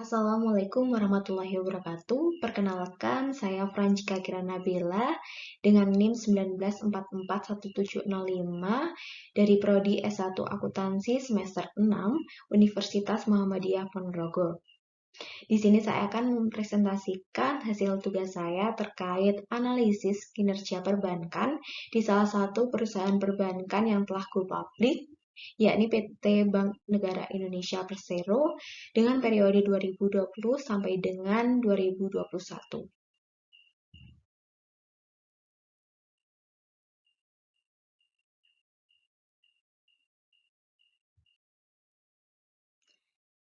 Assalamualaikum warahmatullahi wabarakatuh. Perkenalkan, saya Franjika Kiranabela dengan NIM 19441705 dari Prodi S1 Akuntansi semester 6 Universitas Muhammadiyah Ponorogo. Di sini saya akan mempresentasikan hasil tugas saya terkait analisis kinerja perbankan di salah satu perusahaan perbankan yang telah go public, yakni PT Bank Negara Indonesia Persero dengan periode 2020 sampai dengan 2021.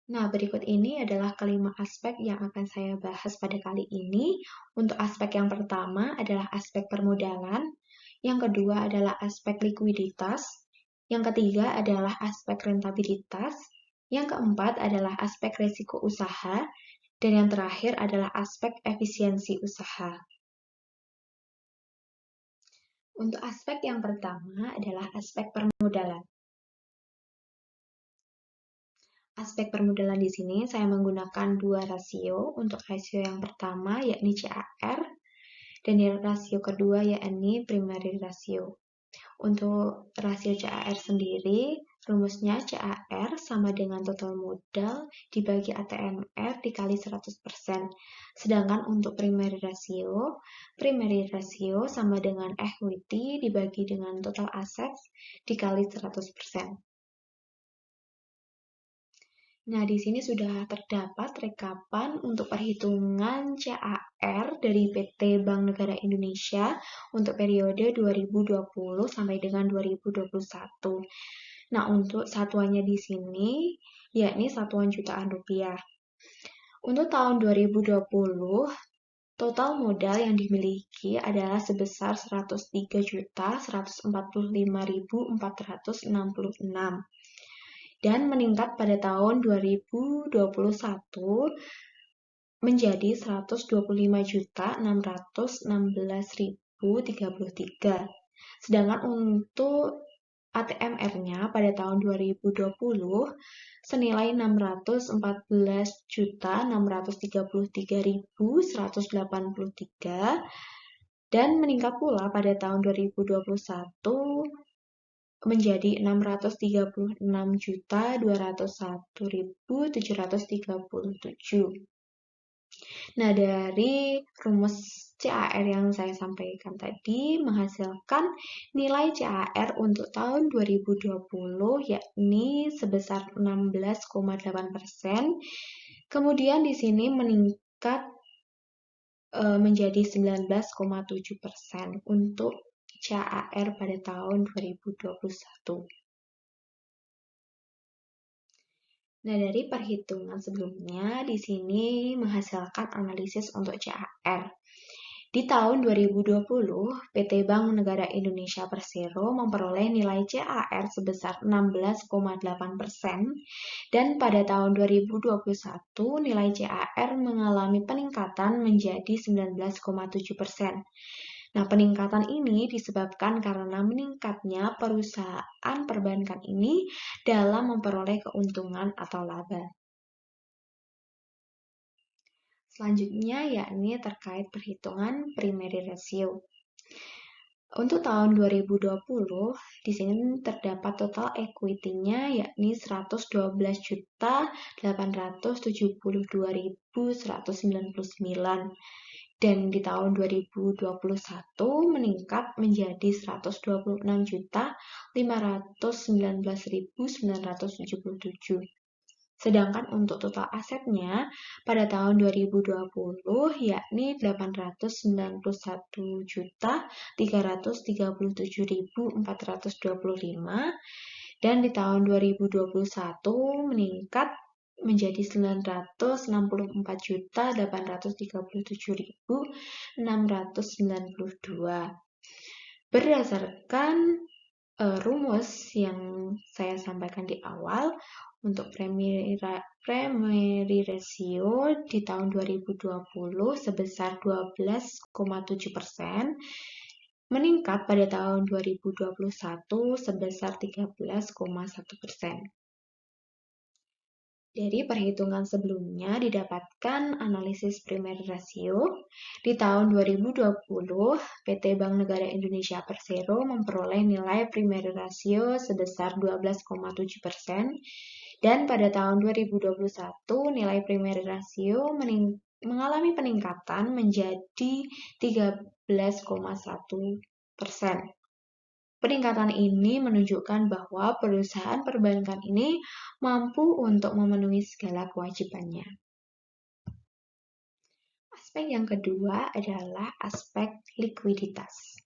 Nah, berikut ini adalah kelima aspek yang akan saya bahas pada kali ini. Untuk aspek yang pertama adalah aspek permodalan, yang kedua adalah aspek likuiditas, yang ketiga adalah aspek rentabilitas, yang keempat adalah aspek risiko usaha, dan yang terakhir adalah aspek efisiensi usaha. Untuk aspek yang pertama adalah aspek permodalan. Aspek permodalan di sini saya menggunakan dua rasio. Untuk rasio yang pertama yakni CAR dan yang rasio kedua yakni primary ratio. Untuk rasio CAR sendiri, rumusnya CAR sama dengan total modal dibagi ATMR dikali 100%. Sedangkan untuk primary ratio sama dengan equity dibagi dengan total assets dikali 100%. Nah, di sini sudah terdapat rekapan untuk perhitungan CAR dari PT Bank Negara Indonesia untuk periode 2020 sampai dengan 2021. Nah, untuk satuannya di sini yakni satuan jutaan rupiah. Untuk tahun 2020, total modal yang dimiliki adalah sebesar 103.145.466 dan meningkat pada tahun 2021 menjadi 125.616.033. Sedangkan untuk ATMR-nya pada tahun 2020 senilai 614.633.183 dan meningkat pula pada tahun 2021 menjadi 636.201.737. Nah, dari rumus CAR yang saya sampaikan tadi menghasilkan nilai CAR untuk tahun 2020 yakni sebesar 16,8%. Kemudian di sini meningkat menjadi 19,7% untuk CAR pada tahun 2021. Nah, dari perhitungan sebelumnya, di sini menghasilkan analisis untuk CAR. Di tahun 2020, PT Bank Negara Indonesia Persero memperoleh nilai CAR sebesar 16,8%, dan pada tahun 2021, nilai CAR mengalami peningkatan menjadi 19,7%. Nah, peningkatan ini disebabkan karena meningkatnya perusahaan perbankan ini dalam memperoleh keuntungan atau laba. Selanjutnya yakni terkait perhitungan primary ratio. Untuk tahun 2020, di sini terdapat total equity-nya yakni 112.872.199. Dan di tahun 2021 meningkat menjadi 126.519.977. Sedangkan untuk total asetnya pada tahun 2020 yakni 891.337.425 dan di tahun 2021 meningkat menjadi 964.837.692. Berdasarkan rumus yang saya sampaikan di awal, untuk primary ratio di tahun 2020 sebesar 12,7%, meningkat pada tahun 2021 sebesar 13,1%. Dari perhitungan sebelumnya didapatkan analisis primary ratio. Di tahun 2020, PT Bank Negara Indonesia Persero memperoleh nilai primary ratio sebesar 12,7%, dan pada tahun 2021 nilai primary ratio mengalami peningkatan menjadi 13,1%. Peningkatan ini menunjukkan bahwa perusahaan perbankan ini mampu untuk memenuhi segala kewajibannya. Aspek yang kedua adalah aspek likuiditas.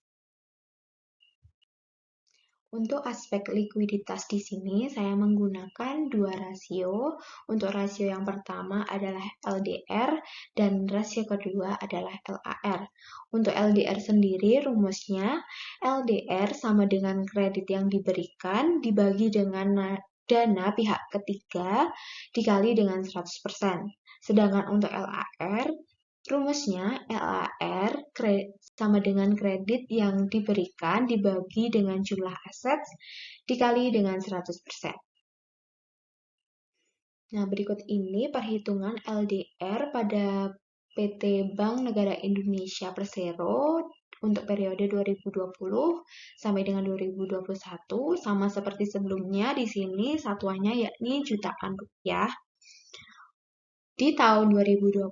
Untuk aspek likuiditas di sini saya menggunakan dua rasio. Untuk rasio yang pertama adalah LDR dan rasio kedua adalah LAR. Untuk LDR sendiri rumusnya LDR sama dengan kredit yang diberikan dibagi dengan dana pihak ketiga dikali dengan 100%. Sedangkan untuk LAR rumusnya LAR sama dengan kredit yang diberikan dibagi dengan jumlah aset dikali dengan 100%. Nah, berikut ini perhitungan LDR pada PT Bank Negara Indonesia Persero untuk periode 2020 sampai dengan 2021, sama seperti sebelumnya. Di sini satuannya yakni jutaan rupiah. Di tahun 2020,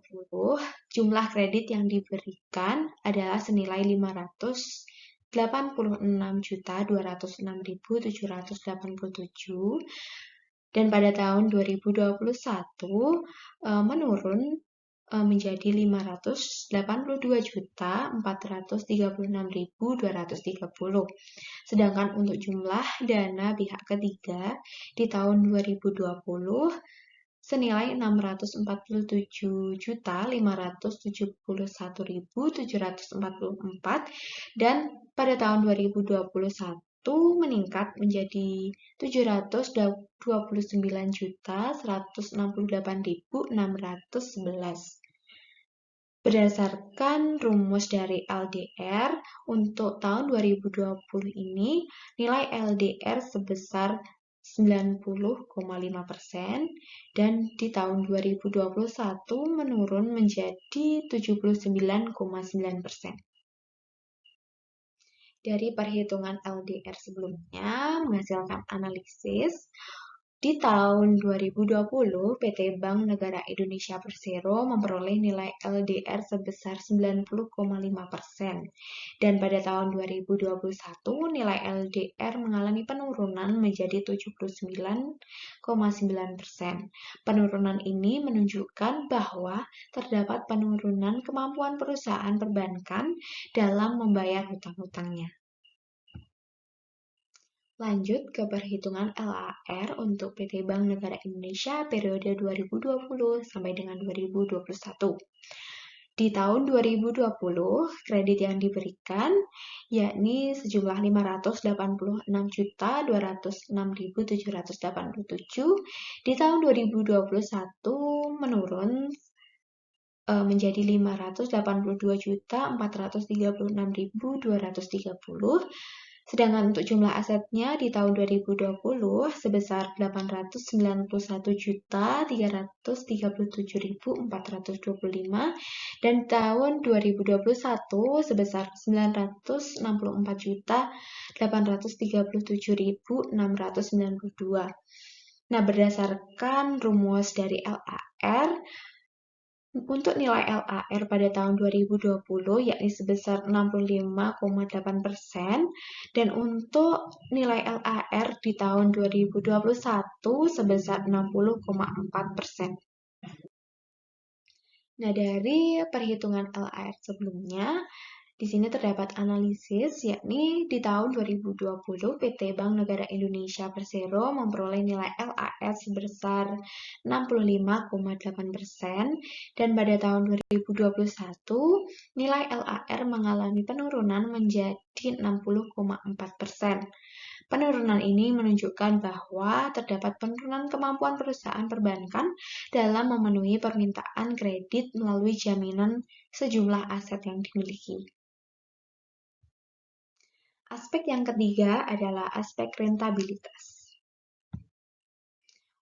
jumlah kredit yang diberikan adalah senilai 586.206.787, dan pada tahun 2021 menurun menjadi 582.436.230. Sedangkan untuk jumlah dana pihak ketiga di tahun 2020 senilai 641.571.744, dan pada tahun 2021 meningkat menjadi 729.168.611. Berdasarkan rumus dari LDR, untuk tahun 2020 ini nilai LDR sebesar 90,5%, dan di tahun 2021 menurun menjadi 79,9%. Dari perhitungan LDR sebelumnya menghasilkan analisis. Di tahun 2020, PT Bank Negara Indonesia Persero memperoleh nilai LDR sebesar 90,5%. Dan pada tahun 2021, nilai LDR mengalami penurunan menjadi 79,9%. Penurunan ini menunjukkan bahwa terdapat penurunan kemampuan perusahaan perbankan dalam membayar hutang-hutangnya. Lanjut ke perhitungan LAR untuk PT Bank Negara Indonesia periode 2020 sampai dengan 2021. Di tahun 2020, kredit yang diberikan yakni sejumlah 586.206.787. Di tahun 2021 menurun menjadi 582.436.230. Sedangkan untuk jumlah asetnya di tahun 2020 sebesar 891.337.425, dan tahun 2021 sebesar 994.837.692. Nah, berdasarkan rumus dari LAR, untuk nilai LAR pada tahun 2020 yakni sebesar 65,8%, dan untuk nilai LAR di tahun 2021 sebesar 60,4%. Nah, dari perhitungan LAR sebelumnya, di sini terdapat analisis, yakni di tahun 2020 PT Bank Negara Indonesia Persero memperoleh nilai LAR sebesar 65,8%, dan pada tahun 2021 nilai LAR mengalami penurunan menjadi 60,4%. Penurunan ini menunjukkan bahwa terdapat penurunan kemampuan perusahaan perbankan dalam memenuhi permintaan kredit melalui jaminan sejumlah aset yang dimiliki. Aspek yang ketiga adalah aspek rentabilitas.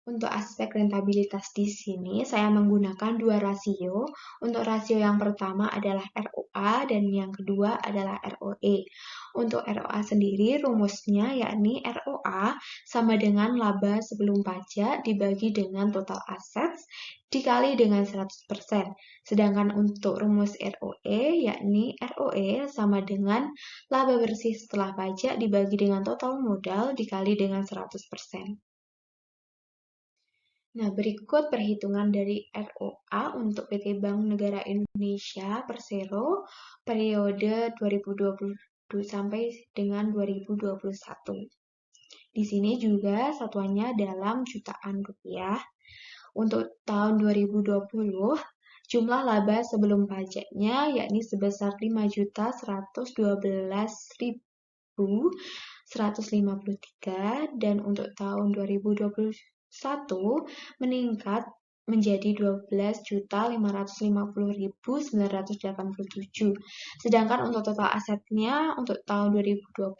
Untuk aspek rentabilitas di sini, saya menggunakan dua rasio. Untuk rasio yang pertama adalah ROA dan yang kedua adalah ROE. Untuk ROA sendiri, rumusnya yakni ROA sama dengan laba sebelum pajak dibagi dengan total assets dikali dengan 100%. Sedangkan untuk rumus ROE, yakni ROE sama dengan laba bersih setelah pajak dibagi dengan total modal dikali dengan 100%. Nah, berikut perhitungan dari ROA untuk PT Bank Negara Indonesia Persero periode 2020 sampai dengan 2021. Di sini juga satuannya dalam jutaan rupiah. Untuk tahun 2020, jumlah laba sebelum pajaknya yakni sebesar 5.112.153 dan untuk tahun 2021 meningkat menjadi 12.550.987. Sedangkan untuk total asetnya untuk tahun 2020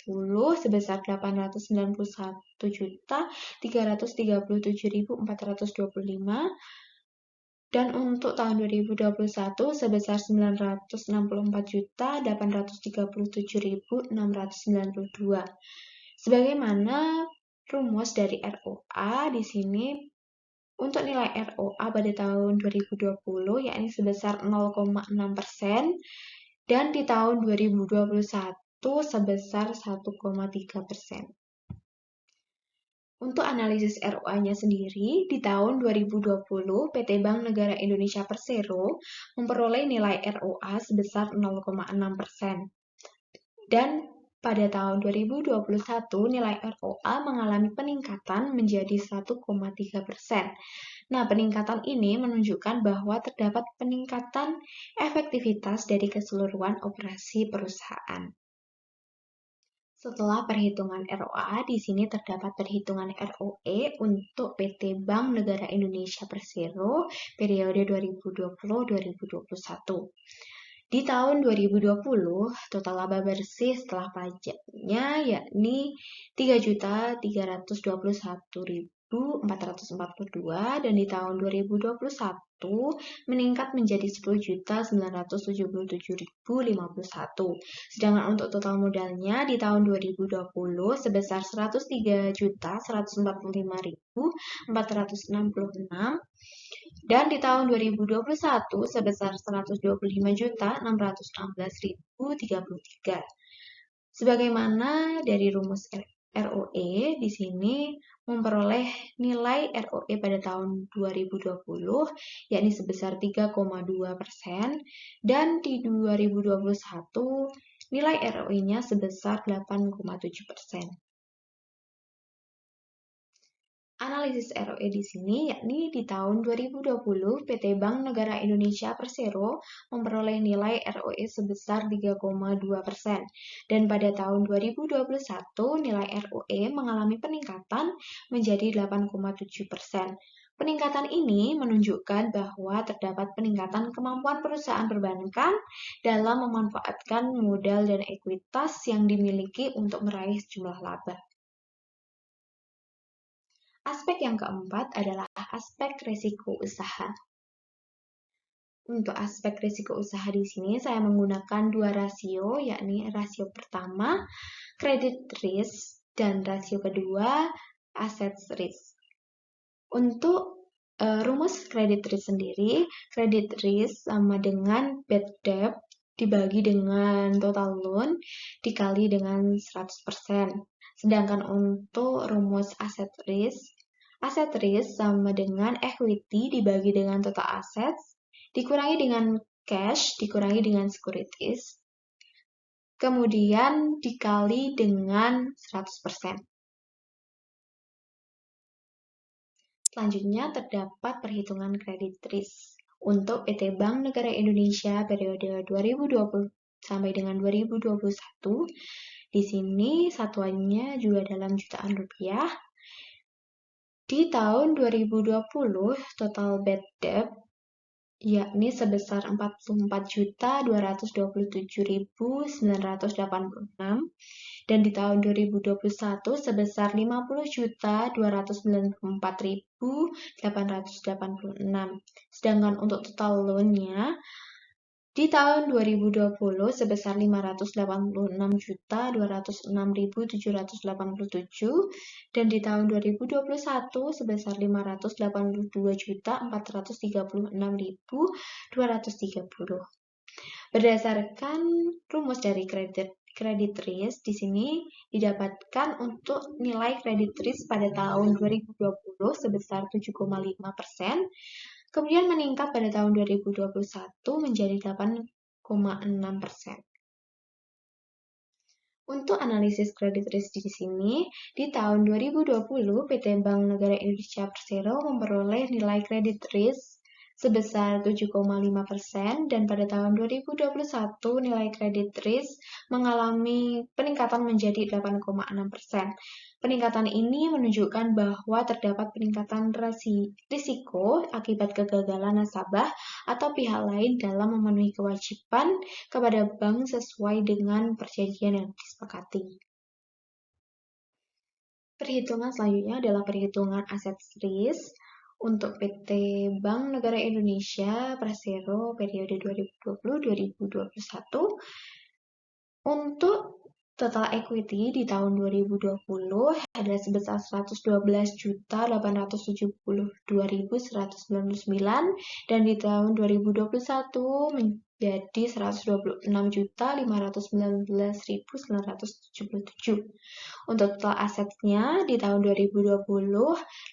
sebesar 891.337.425 dan untuk tahun 2021 sebesar 964.837.692. Sebagaimana rumus dari ROA di sini, untuk nilai ROA pada tahun 2020 yakni sebesar 0,6% dan di tahun 2021 sebesar 1,3%. Untuk analisis ROA-nya sendiri, di tahun 2020, PT Bank Negara Indonesia Persero memperoleh nilai ROA sebesar 0,6%. Dan pada tahun 2021, nilai ROA mengalami peningkatan menjadi 1,3%. Nah, peningkatan ini menunjukkan bahwa terdapat peningkatan efektivitas dari keseluruhan operasi perusahaan. Setelah perhitungan ROA, di sini terdapat perhitungan ROE untuk PT Bank Negara Indonesia Persero periode 2020-2021. Di tahun 2020, total laba bersih setelah pajaknya yakni 3.321.442 dan di tahun 2021 meningkat menjadi 10.977.051. Sedangkan untuk total modalnya di tahun 2020 sebesar 103.145.466 dan di tahun 2021 sebesar 125.616.033. Sebagaimana dari rumus ROE di sini memperoleh nilai ROE pada tahun 2020 yakni sebesar 3,2% dan di 2021 nilai ROE-nya sebesar 8,7%. Analisis ROE di sini yakni di tahun 2020 PT Bank Negara Indonesia Persero memperoleh nilai ROE sebesar 3,2% dan pada tahun 2021 nilai ROE mengalami peningkatan menjadi 8,7%. Peningkatan ini menunjukkan bahwa terdapat peningkatan kemampuan perusahaan perbankan dalam memanfaatkan modal dan ekuitas yang dimiliki untuk meraih sejumlah laba. Aspek yang keempat adalah aspek risiko usaha. Untuk aspek risiko usaha di sini saya menggunakan dua rasio, yakni rasio pertama credit risk dan rasio kedua asset risk. Untuk rumus credit risk sendiri, credit risk sama dengan bad debt dibagi dengan total loan dikali dengan 100%. Sedangkan untuk rumus asset risk sama dengan equity dibagi dengan total assets, dikurangi dengan cash, dikurangi dengan securities, kemudian dikali dengan 100%. Selanjutnya terdapat perhitungan credit risk untuk PT Bank Negara Indonesia periode 2020 sampai dengan 2021. Di sini satuannya juga dalam jutaan rupiah. Di tahun 2020, total bad debt yakni sebesar 44.227.986, dan di tahun 2021 sebesar 50.294.886. Sedangkan untuk total loan-nya di tahun 2020 sebesar 586.206.787, dan di tahun 2021 sebesar 582.436.230. Berdasarkan rumus dari credit risk, di sini didapatkan untuk nilai credit risk pada tahun 2020 sebesar 7,5%, kemudian meningkat pada tahun 2021 menjadi 8,6%. Untuk analisis credit risk di sini, di tahun 2020 PT Bank Negara Indonesia Persero memperoleh nilai credit risk sebesar 7,5%, dan pada tahun 2021 nilai credit risk mengalami peningkatan menjadi 8,6%. Peningkatan ini menunjukkan bahwa terdapat peningkatan risiko akibat kegagalan nasabah atau pihak lain dalam memenuhi kewajiban kepada bank sesuai dengan perjanjian yang disepakati. Perhitungan selanjutnya adalah perhitungan aset risk untuk PT Bank Negara Indonesia Persero periode 2020-2021. Untuk total equity di tahun 2020 adalah sebesar 112.872.199, dan di tahun 2021 menjadi 126.519.977. Untuk total asetnya di tahun 2020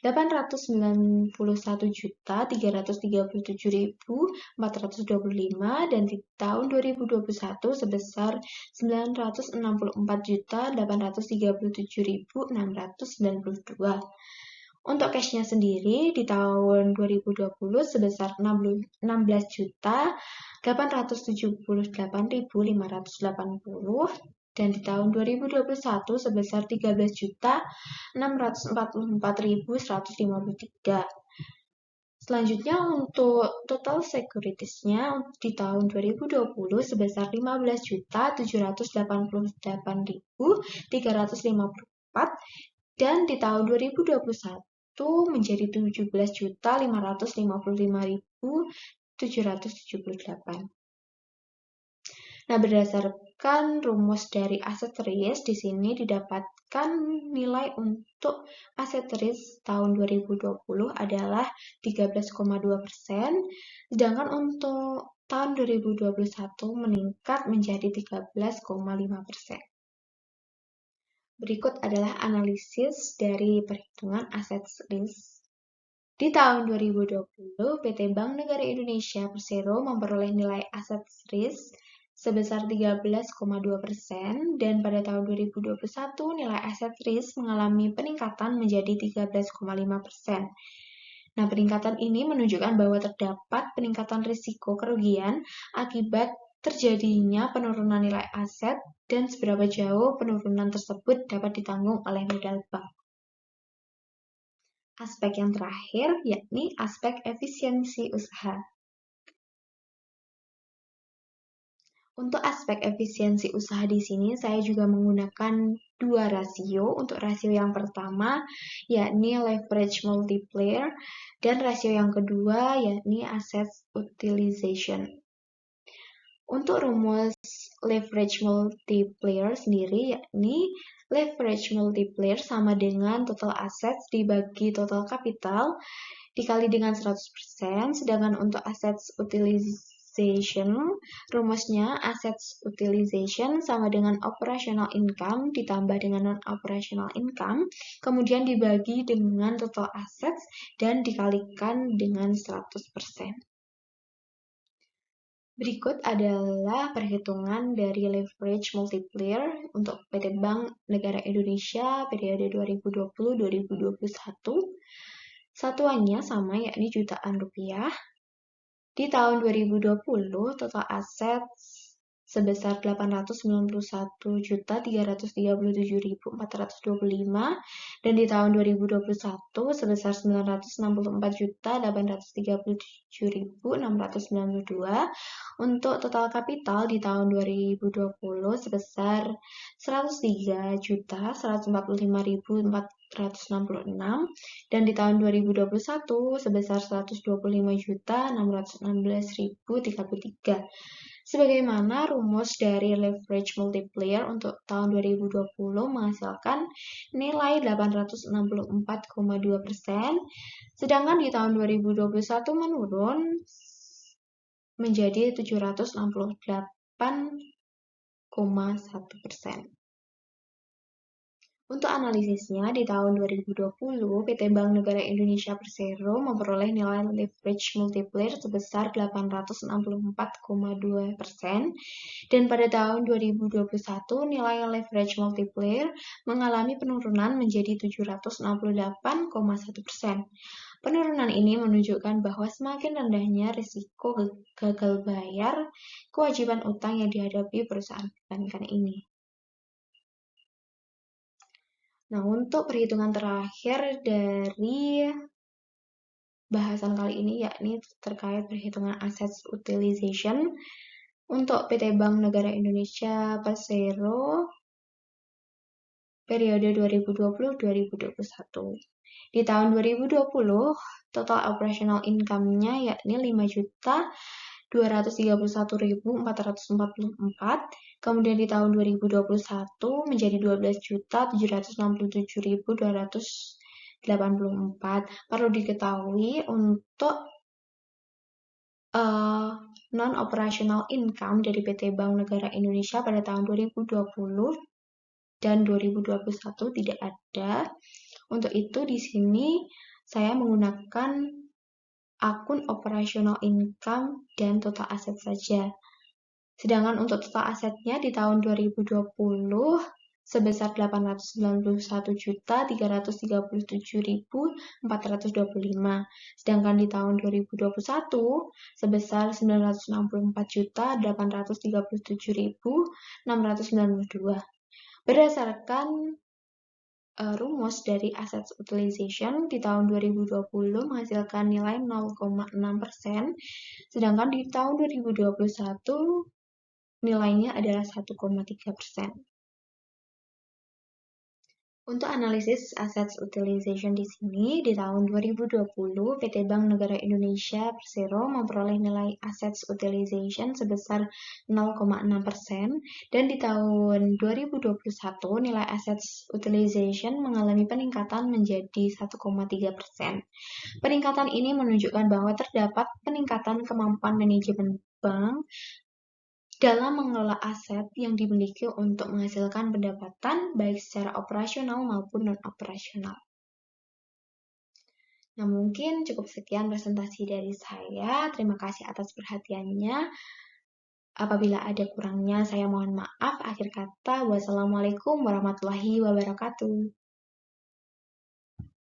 891.337.425, dan di tahun 2021 sebesar 964.837.692. Untuk cash-nya sendiri di tahun 2020 sebesar 16.878.580, dan di tahun 2021 sebesar 13.644.153. Selanjutnya untuk total securities-nya di tahun 2020 sebesar 15.788.354, dan di tahun 2021 menjadi 17.555.778. Nah, berdasarkan rumus dari aset risk, di sini didapatkan nilai untuk aset risk tahun 2020 adalah 13,2%, sedangkan untuk tahun 2021 meningkat menjadi 13,5%. Berikut adalah analisis dari perhitungan aset risk. Di tahun 2020, PT Bank Negara Indonesia Persero memperoleh nilai aset risk sebesar 13,2%, dan pada tahun 2021 nilai aset risk mengalami peningkatan menjadi 13,5%. Nah, peningkatan ini menunjukkan bahwa terdapat peningkatan risiko kerugian akibat terjadinya penurunan nilai aset dan seberapa jauh penurunan tersebut dapat ditanggung oleh modal bank. Aspek yang terakhir yakni aspek efisiensi usaha. Untuk aspek efisiensi usaha di sini saya juga menggunakan dua rasio. Untuk rasio yang pertama yakni leverage multiplier, dan rasio yang kedua yakni asset utilization. Untuk rumus leverage multiplier sendiri yakni leverage multiplier sama dengan total assets dibagi total capital dikali dengan 100%, sedangkan untuk assets utilization, rumusnya assets utilization sama dengan operational income ditambah dengan non-operational income, kemudian dibagi dengan total assets dan dikalikan dengan 100%. Berikut adalah perhitungan dari leverage multiplier untuk PT Bank Negara Indonesia periode 2020-2021. Satuannya sama, yakni jutaan rupiah. Di tahun 2020, total aset sebesar 891.337.425 dan di tahun 2021 sebesar 964.837.692. Untuk total kapital di tahun 2020 sebesar 103.145.466 dan di tahun 2021 sebesar 125.616.033. Sebagaimana rumus dari leverage multiplier untuk tahun 2020 menghasilkan nilai 864,2%, sedangkan di tahun 2021 menurun menjadi 768,1%. Untuk analisisnya, di tahun 2020, PT Bank Negara Indonesia Persero memperoleh nilai leverage multiplier sebesar 864,2%, dan pada tahun 2021 nilai leverage multiplier mengalami penurunan menjadi 768,1%. Penurunan ini menunjukkan bahwa semakin rendahnya risiko gagal bayar kewajiban utang yang dihadapi perusahaan perbankan ini. Nah, untuk perhitungan terakhir dari bahasan kali ini yakni terkait perhitungan assets utilization untuk PT Bank Negara Indonesia Persero periode 2020-2021. Di tahun 2020, total operational income-nya yakni 5.231.444, kemudian di tahun 2021 menjadi 12.767.284. Perlu diketahui untuk non-operational income dari PT Bank Negara Indonesia pada tahun 2020 dan 2021 tidak ada. Untuk itu di sini saya menggunakan akun operational income dan total aset saja. Sedangkan untuk total asetnya di tahun 2020 sebesar 891.337.425. Sedangkan di tahun 2021 sebesar 964.837.692. Berdasarkan rumus dari assets utilization di tahun 2020 menghasilkan nilai 0,6%, sedangkan di tahun 2021 nilainya adalah 1,3%. Untuk analisis assets utilization di sini, di tahun 2020, PT Bank Negara Indonesia Persero memperoleh nilai assets utilization sebesar 0,6%, dan di tahun 2021, nilai assets utilization mengalami peningkatan menjadi 1,3%. Peningkatan ini menunjukkan bahwa terdapat peningkatan kemampuan manajemen bank dalam mengelola aset yang dimiliki untuk menghasilkan pendapatan baik secara operasional maupun non-operasional. Nah, mungkin cukup sekian presentasi dari saya. Terima kasih atas perhatiannya. Apabila ada kurangnya, saya mohon maaf. Akhir kata, wassalamualaikum warahmatullahi wabarakatuh.